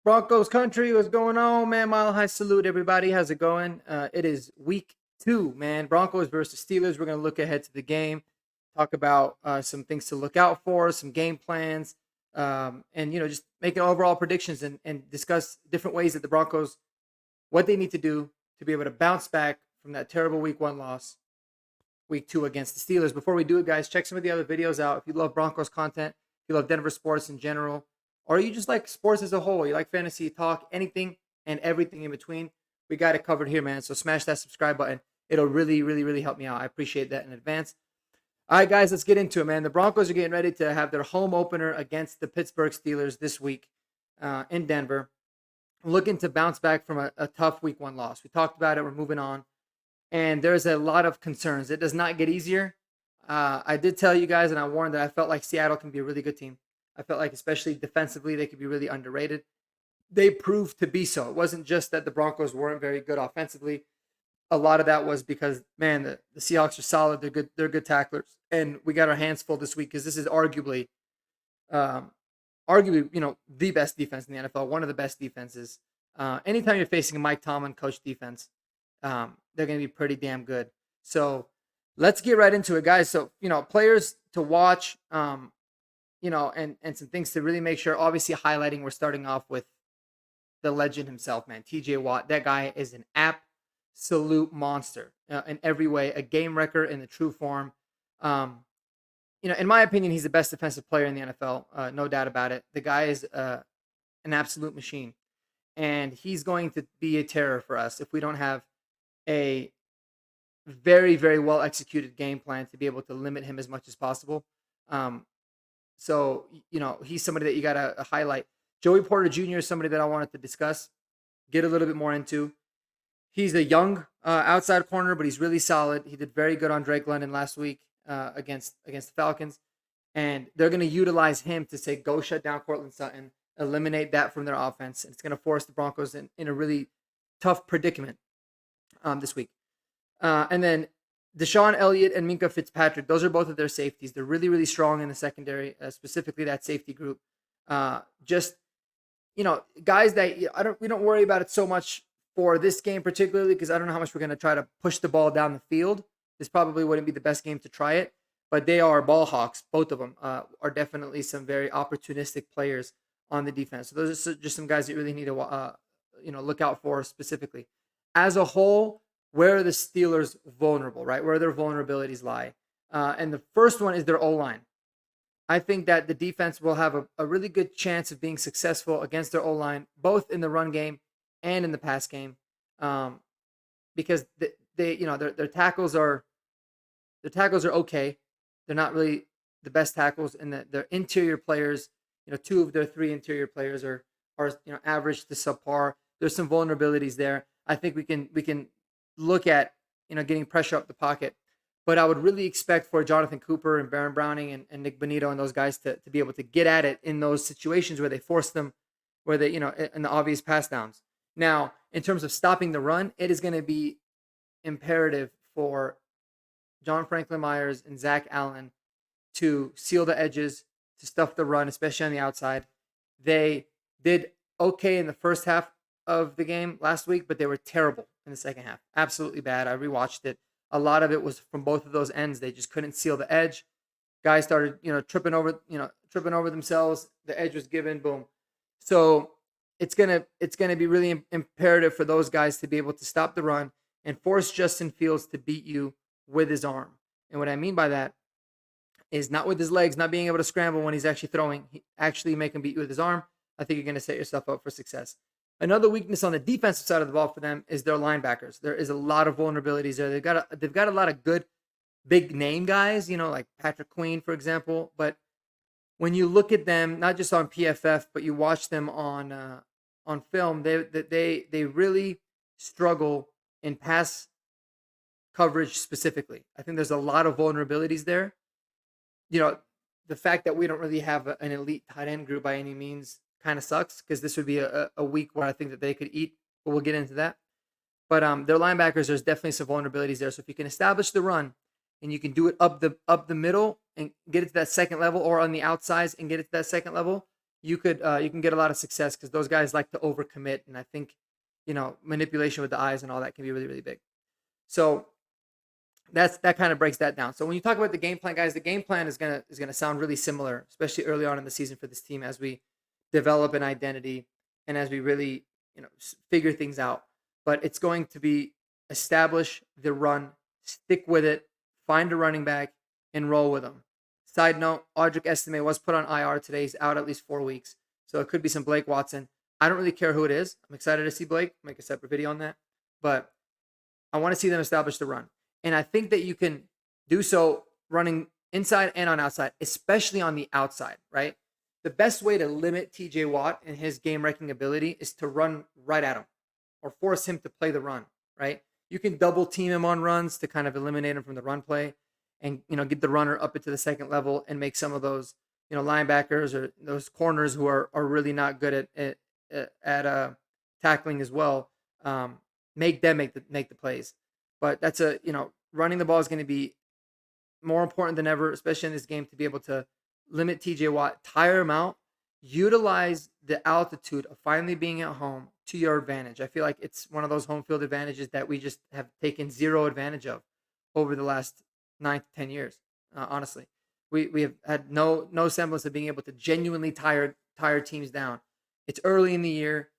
Broncos Country, what's going on, man? Mile high salute, everybody. How's it going? It is week 2, man. Broncos versus Steelers. We're going to look ahead to the game, talk about some things to look out for, some game plans, and just making overall predictions and discuss different ways that the Broncos, what they need to do to be able to bounce back from that terrible week 1 loss, week 2 against the Steelers. Before we do it, guys, check some of the other videos out. If you love Broncos content, if you love Denver sports in general, or you just like sports as a whole, you like fantasy talk, anything and everything in between, we got it covered here, man. So smash that subscribe button. It'll really, really, really help me out. I appreciate that in advance. All right, guys, let's get into it, man. The Broncos are getting ready to have their home opener against the Pittsburgh Steelers this week in Denver, looking to bounce back from a tough week 1 loss. We talked about it. We're moving on. And there's a lot of concerns. It does not get easier. I did tell you guys, and I warned that I felt like Seattle can be a really good team. I felt like, especially defensively, they could be really underrated. They proved to be so. It wasn't just that the Broncos weren't very good offensively. A lot of that was because, man, the Seahawks are solid. They're good. They're good tacklers, and we got our hands full this week because this is um, arguably, the best defense in the NFL. One of the best defenses. Anytime you're facing a Mike Tomlin coach defense, they're going to be pretty damn good. So let's get right into it, guys. So players to watch. And some things to really make sure. Obviously, highlighting, we're starting off with the legend himself, man. TJ Watt. That guy is an absolute monster in every way, a game wrecker in the true form. In my opinion, he's the best defensive player in the NFL. No doubt about it. The guy is an absolute machine. And he's going to be a terror for us if we don't have a very, very well executed game plan to be able to limit him as much as possible. Um, so, he's somebody that you got to highlight. Joey Porter Jr. is somebody that I wanted to discuss, get a little bit more into. He's a young outside corner, but he's really solid. He did very good on Drake London last week against the Falcons. And they're going to utilize him to say, go shut down Cortland Sutton, eliminate that from their offense. And it's going to force the Broncos in a really tough predicament this week. And then Deshaun Elliott and Minka Fitzpatrick, those are both of their safeties. They're really, really strong in the secondary, specifically that safety group. Just guys that we don't worry about it so much for this game particularly because I don't know how much we're going to try to push the ball down the field. This probably wouldn't be the best game to try it, but they are ball hawks. Both of them are definitely some very opportunistic players on the defense. So those are just some guys that you really need to look out for specifically. As a whole, where are the Steelers vulnerable, right? Where their vulnerabilities lie. And the first one is their O-line. I think that the defense will have a really good chance of being successful against their O-line, both in the run game and in the pass game, because their tackles are okay. They're not really the best tackles, and their interior players, 2 of their 3 interior players are average to subpar. There's some vulnerabilities there. I think we can look at getting pressure up the pocket, but I would really expect for Jonathan Cooper and Baron Browning and Nick Bonito and those guys to be able to get at it in those situations where they force them, where they in the obvious pass downs. Now, in terms of stopping the run, it is going to be imperative for John Franklin Myers and Zach Allen to seal the edges, to stuff the run, especially on the outside. They did okay in the first half of the game last week, but they were terrible in the second half. Absolutely bad. I rewatched it. A lot of it was from both of those ends. They just couldn't seal the edge. Guys started, tripping over themselves. The edge was given, boom. So it's gonna be really imperative for those guys to be able to stop the run and force Justin Fields to beat you with his arm. And what I mean by that is not with his legs, not being able to scramble when he's actually throwing. Actually make him beat you with his arm. I think you're going to set yourself up for success. Another weakness on the defensive side of the ball for them is their linebackers. There is a lot of vulnerabilities there. They've got a lot of good big name guys, like Patrick Queen, for example. But when you look at them, not just on PFF, but you watch them on film, they really struggle in pass coverage specifically. I think there's a lot of vulnerabilities there. The fact that we don't really have an elite tight end group by any means kind of sucks because this would be a week where I think that they could eat, but we'll get into that. But their linebackers, there's definitely some vulnerabilities there. So if you can establish the run and you can do it up the middle and get it to that second level, or on the outsides and get it to that second level, you can get a lot of success because those guys like to overcommit, and I think manipulation with the eyes and all that can be really really big. So that kind of breaks that down. So when you talk about the game plan, guys, the game plan is gonna sound really similar, especially early on in the season for this team as we develop an identity and as we really figure things out. But it's going to be establish the run, stick with it, find a running back, and roll with them. Side note: Audric Estime was put on IR today. He's out at least 4 weeks, so it could be some Blake Watson. I don't really care who it is. I'm excited to see Blake. Make a separate video on that, but I want to see them establish the run. And I think that you can do so running inside and on outside, especially on the outside, right? The best way to limit TJ Watt and his game wrecking ability is to run right at him or force him to play the run, right? You can double team him on runs to kind of eliminate him from the run play and, get the runner up into the second level and make some of those, linebackers or those corners who are really not good at tackling as well. Make them make the plays. But that's running the ball is going to be more important than ever, especially in this game, to be able to limit TJ Watt, tire him out, utilize the altitude of finally being at home to your advantage. I feel like it's one of those home field advantages that we just have taken zero advantage of over the last 9 to 10 years. Honestly, we have had no semblance of being able to genuinely tire teams down. It's early in the year.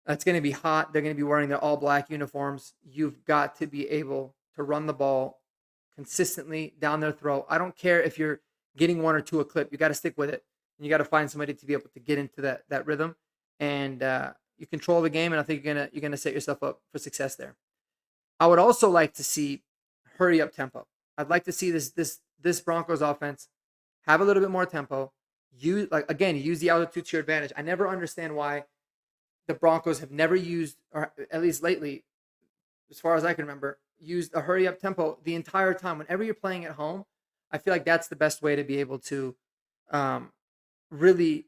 It's going to be hot. They're going to be wearing their all black uniforms. You've got to be able to run the ball consistently down their throat. I don't care if you're getting one or two a clip. You got to stick with it, and you got to find somebody to be able to get into that rhythm. And you control the game, and I think you're gonna set yourself up for success there. I would also like to see hurry up tempo. I'd like to see this Broncos offense have a little bit more tempo. Use the altitude to your advantage. I never understand why the Broncos have never used, or at least lately, as far as I can remember, used a hurry up tempo the entire time. Whenever you're playing at home, I feel like that's the best way to be able to really,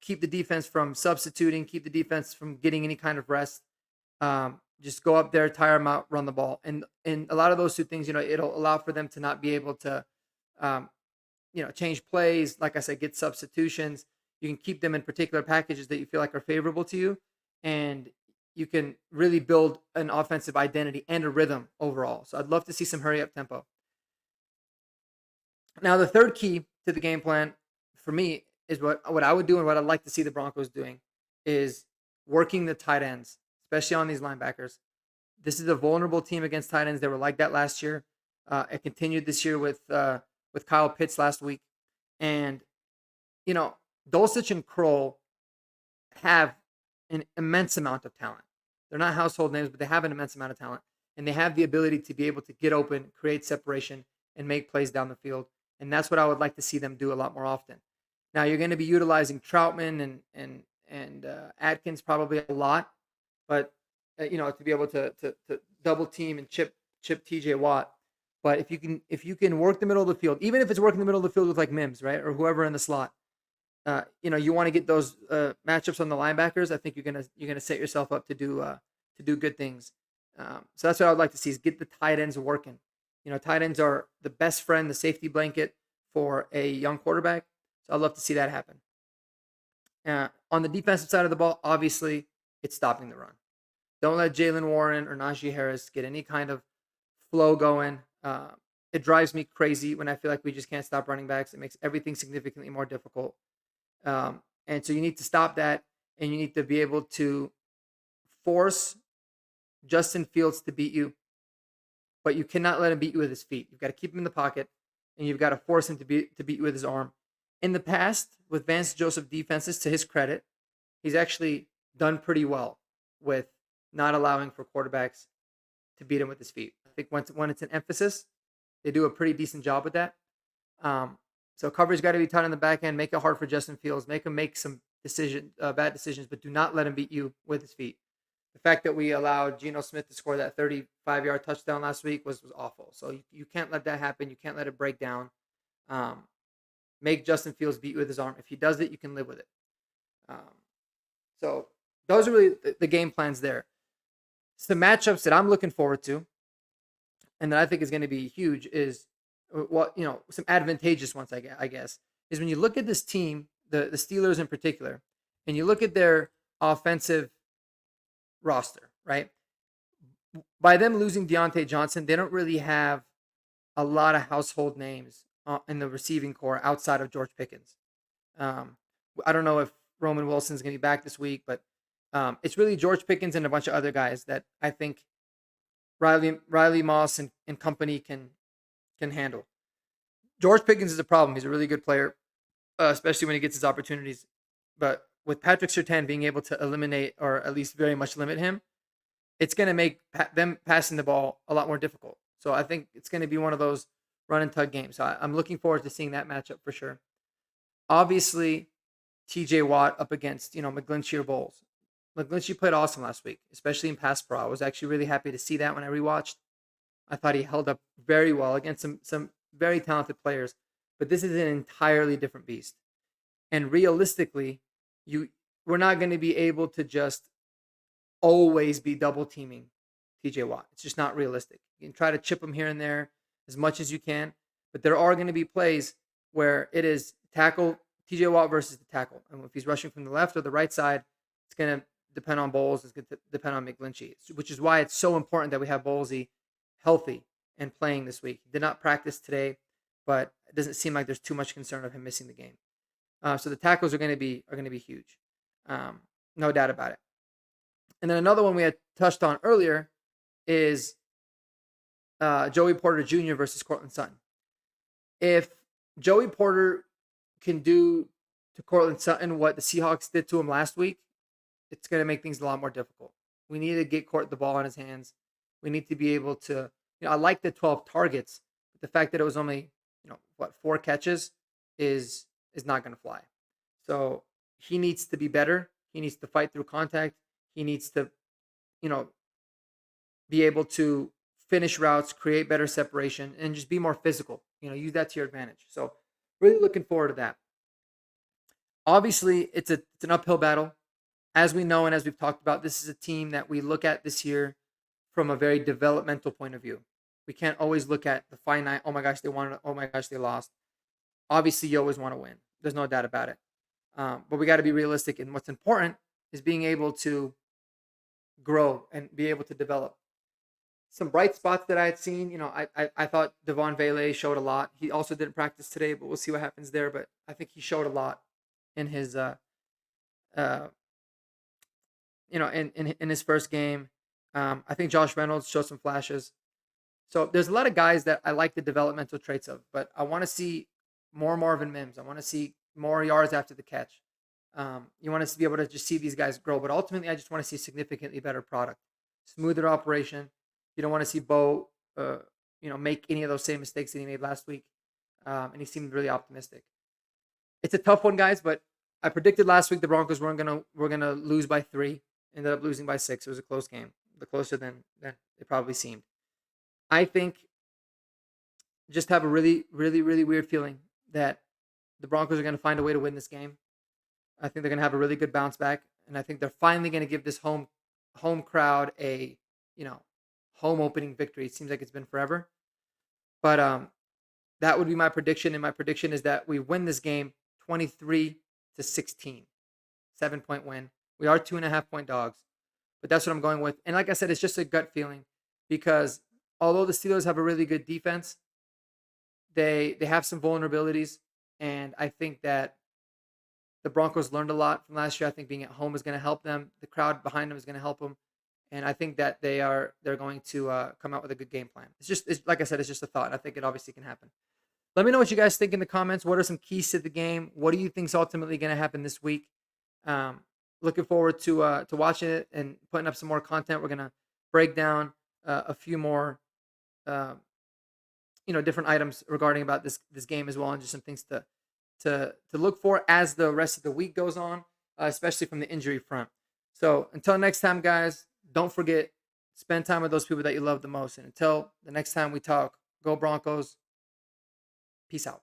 keep the defense from substituting, keep the defense from getting any kind of rest. Just go up there, tire them out, run the ball. And a lot of those two things, it'll allow for them to not be able to, change plays. Like I said, get substitutions. You can keep them in particular packages that you feel like are favorable to you. And you can really build an offensive identity and a rhythm overall. So I'd love to see some hurry up tempo. Now, the third key to the game plan for me is what I would do and what I'd like to see the Broncos doing is working the tight ends, especially on these linebackers. This is a vulnerable team against tight ends. They were like that last year. It continued this year with Kyle Pitts last week. And, Dulcich and Kroll have an immense amount of talent. They're not household names, but they have an immense amount of talent. And they have the ability to be able to get open, create separation, and make plays down the field. And that's what I would like to see them do a lot more often. Now, you're going to be utilizing Troutman and Atkins probably a lot. But, to be able to double team and chip TJ Watt. But if you can work the middle of the field, even if it's working the middle of the field with like Mims, right, or whoever in the slot, you want to get those matchups on the linebackers. I think you're gonna set yourself up to do good things. So that's what I would like to see is get the tight ends working. Tight ends are the best friend, the safety blanket for a young quarterback. So I'd love to see that happen. On the defensive side of the ball, obviously, it's stopping the run. Don't let Jalen Warren or Najee Harris get any kind of flow going. It drives me crazy when I feel like we just can't stop running backs. It makes everything significantly more difficult. And so you need to stop that, and you need to be able to force Justin Fields to beat you, but you cannot let him beat you with his feet. You've got to keep him in the pocket, and you've got to force him to beat you with his arm. In the past, with Vance Joseph defenses, to his credit, he's actually done pretty well with not allowing for quarterbacks to beat him with his feet. I think when it's an emphasis, they do a pretty decent job with that. So coverage got to be tight on the back end. Make it hard for Justin Fields. Make him make some bad decisions, but do not let him beat you with his feet. The fact that we allowed Geno Smith to score that 35-yard touchdown last week was awful. So you can't let that happen. You can't let it break down. Make Justin Fields beat you with his arm. If he does it, you can live with it. So those are really the game plans there. Some matchups that I'm looking forward to and that I think is going to be huge is some advantageous ones, I guess, is when you look at this team the Steelers in particular, and you look at their offensive roster, right? By them losing Deontay Johnson, they don't really have a lot of household names in the receiving core outside of George Pickens. Um, I don't know if Roman Wilson's going to be back this week, but it's really George Pickens and a bunch of other guys that I think Riley Moss and company can handle. George Pickens is a problem. He's a really good player, especially when he gets his opportunities. But with Patrick Surtain being able to eliminate or at least very much limit him, it's going to make them passing the ball a lot more difficult. So I think it's going to be one of those run and tug games. So I'm looking forward to seeing that matchup for sure. Obviously, TJ Watt up against, McGlinchey or Bowles. McGlinchey played awesome last week, especially in pass pro. I was actually really happy to see that when I rewatched. I thought he held up very well against some very talented players, but this is an entirely different beast. And realistically, we're not going to be able to just always be double teaming TJ Watt. It's just not realistic. You can try to chip him here and there as much as you can, but there are going to be plays where it is tackle TJ Watt versus the tackle. And if he's rushing from the left or the right side, it's going to depend on Bowles. It's going to depend on McGlinchey, which is why it's so important that we have Bowlesy healthy and playing this week. He did not practice today, but it doesn't seem like there's too much concern of him missing the game. So the tackles are going to be huge, no doubt about it. And then another one we had touched on earlier is Joey Porter Jr. versus Cortland Sutton. If Joey Porter can do to Cortland Sutton what the Seahawks did to him last week, it's going to make things a lot more difficult. We need to get Court the ball in his hands. We need to be able to, I like the 12 targets, but the fact that it was only, 4 catches is not going to fly. So he needs to be better. He needs to fight through contact. He needs to, be able to finish routes, create better separation, and just be more physical. Use that to your advantage. So really looking forward to that. Obviously, it's an uphill battle. As we know and as we've talked about, this is a team that we look at this year from a very developmental point of view. We can't always look at the finite, oh my gosh, they won, oh my gosh, they lost. Obviously, you always want to win. There's no doubt about it. But we got to be realistic. And what's important is being able to grow and be able to develop. Some bright spots that I had seen, I thought Devon Vele showed a lot. He also didn't practice today, but we'll see what happens there. But I think he showed a lot in his, in his first game. I think Josh Reynolds showed some flashes. So there's a lot of guys that I like the developmental traits of, but I want to see more Marvin Mims. I want to see more yards after the catch. You want us to be able to just see these guys grow, but ultimately I just want to see significantly better product, smoother operation. You don't want to see Bo, make any of those same mistakes that he made last week. And he seemed really optimistic. It's a tough one, guys, but I predicted last week the Broncos were gonna lose by 3. Ended up losing by 6. It was a close game, closer than it probably seemed. I think just have a really, really, really weird feeling that the Broncos are going to find a way to win this game. I think they're going to have a really good bounce back, and I think they're finally going to give this home crowd a home opening victory. It seems like it's been forever, but that would be my prediction, and my prediction is that we win this game 23-16, 7-point win. We are 2.5-point dogs, but that's what I'm going with. And like I said, it's just a gut feeling because although the Steelers have a really good defense, they have some vulnerabilities, and I think that the Broncos learned a lot from last year. I think being at home is going to help them. The crowd behind them is going to help them, and I think that they're going to come out with a good game plan. It's like I said, it's just a thought. I think it obviously can happen. Let me know what you guys think in the comments. What are some keys to the game? What do you think is ultimately going to happen this week? Looking forward to watching it and putting up some more content. We're going to break down a few more different items regarding about this game as well, and just some things to look for as the rest of the week goes on, especially from the injury front. So until next time, guys, don't forget, spend time with those people that you love the most. And until the next time we talk, go Broncos. Peace out.